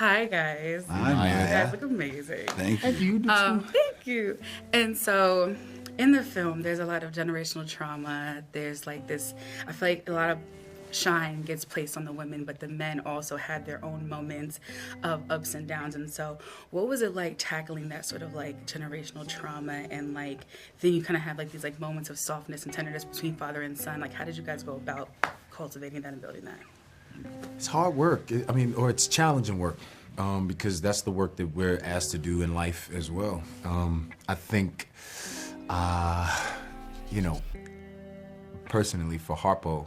Hi, guys. Hi, You Maya. guys look amazing. Thank you. You do too. Thank you. And so, in the film, there's a lot of generational trauma. There's like this, I feel like a lot of shine gets placed on the women, but the men also had their own moments of ups and downs. And so, what was it like tackling that sort of like generational trauma? And like, then you kind of have like these like moments of softness and tenderness between father and son. Like, how did you guys go about cultivating that and building that? It's hard work. Or it's challenging work, because that's the work that we're asked to do in life as well. I think, personally for Harpo,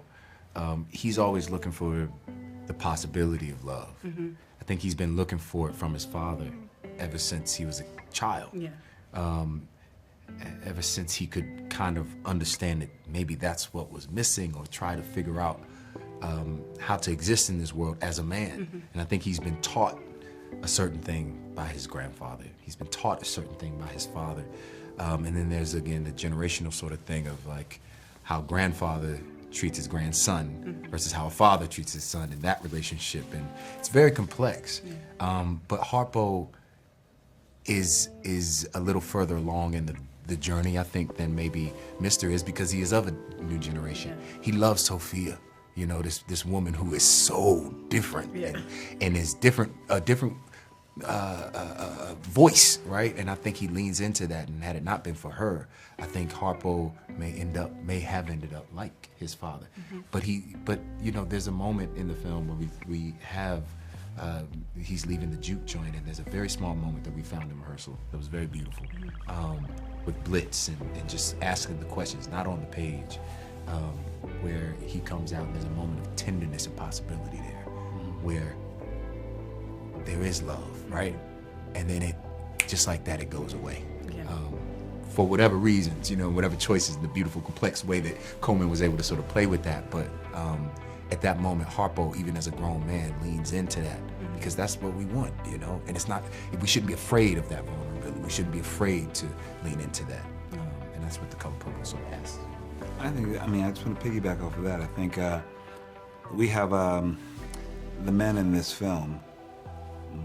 he's always looking for the possibility of love. Mm-hmm. I think he's been looking for it from his father ever since he was a child. Yeah. Ever since he could kind of understand that maybe that's what was missing, or try to figure out how to exist in this world as a man. Mm-hmm. And I think he's been taught a certain thing by his grandfather. He's been taught a certain thing by his father. And then there's, again, the generational sort of thing of like how grandfather treats his grandson mm-hmm. versus how a father treats his son in that relationship. And it's very complex. Yeah. But Harpo is a little further along in the journey, I think, than maybe Mr. is, because he is of a new generation. Yeah. He loves Sophia. You know, this woman who is so different yeah. and is a different voice, right? And I think he leans into that. And had it not been for her, I think Harpo may have ended up like his father. Mm-hmm. But there's a moment in the film where we have he's leaving the juke joint, and there's a very small moment that we found in rehearsal that was very beautiful, with Blitz and just asking the questions, not on the page. Where he comes out and there's a moment of tenderness and possibility there, where there is love, right? And then it, just like that, it goes away. Yeah. For whatever reasons, whatever choices, the beautiful, complex way that Colman was able to sort of play with that. But at that moment, Harpo, even as a grown man, leans into that because that's what we want, And it's not, we shouldn't be afraid of that vulnerability. We shouldn't be afraid to lean into that. And that's what The Color Purple sort of has. I just want to piggyback off of that. I think we have the men in this film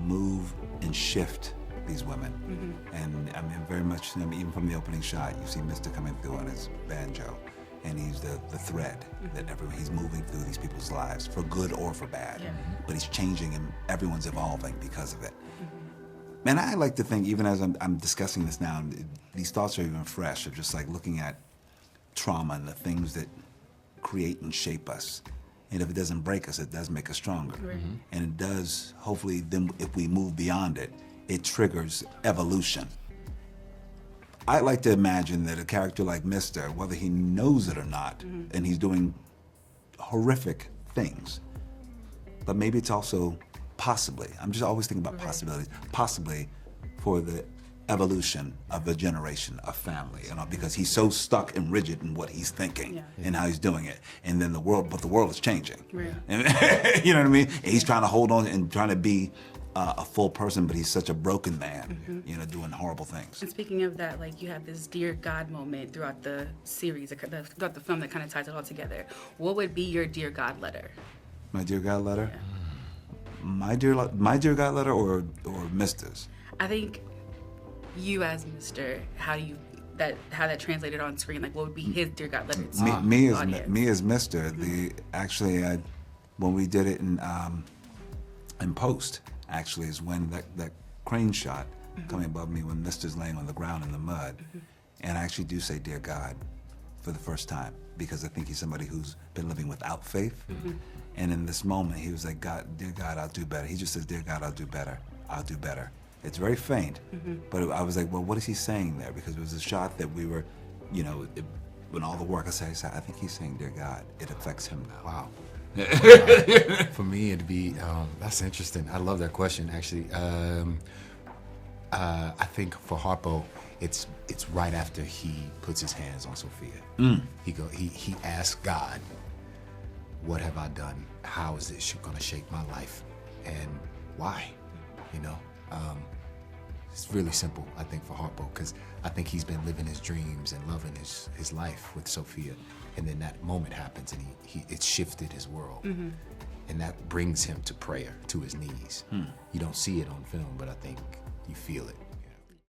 move and shift these women. Mm-hmm. And very much, even from the opening shot, you see Mr. coming through on his banjo, and he's the thread that he's moving through these people's lives, for good or for bad. Yeah. But he's changing, and everyone's evolving because of it. Mm-hmm. And I like to think, even as I'm discussing this now, these thoughts are even fresh, of just like looking at trauma and the things that create and shape us. And if it doesn't break us, it does make us stronger. Mm-hmm. And it does, hopefully, then if we move beyond it, it triggers evolution. I like to imagine that a character like Mr., whether he knows it or not, and he's doing horrific things, but maybe it's also possibly, I'm just always thinking about possibilities, possibly for the evolution of a generation, a family, because he's so stuck and rigid in what he's thinking and how he's doing it. And then the world is changing. Right. And, you know what I mean? And he's trying to hold on and trying to be a full person, but he's such a broken man, doing horrible things. And speaking of that, like, you have this dear God moment throughout the series, throughout the film, that kind of ties it all together. What would be your dear God letter? My dear God letter? Yeah. My dear God letter or Mr.'s? I think you as Mr., how that translated on screen, like what would be his dear God letter to me as Mr. Mm-hmm. When we did it in post, actually, is when that crane shot coming above me when Mr.'s laying on the ground in the mud, and I actually do say dear God for the first time, because I think he's somebody who's been living without faith, and in this moment he was like, dear God, I'll do better. He just says, dear God, I'll do better. It's very faint, but I was like, well, what is he saying there? Because it was a shot that we were, when all the work I said, I think he's saying, dear God. It affects him now. Wow. For me, it'd be, that's interesting. I love that question, actually. I think for Harpo, it's right after he puts his hands on Sophia. He asks God, what have I done? How is it going to shape my life? And why? It's really simple, I think, for Harpo, because I think he's been living his dreams and loving his life with Sophia, and then that moment happens, and it's shifted his world. and that brings him to prayer, to his knees. You don't see it on film, but I think you feel it.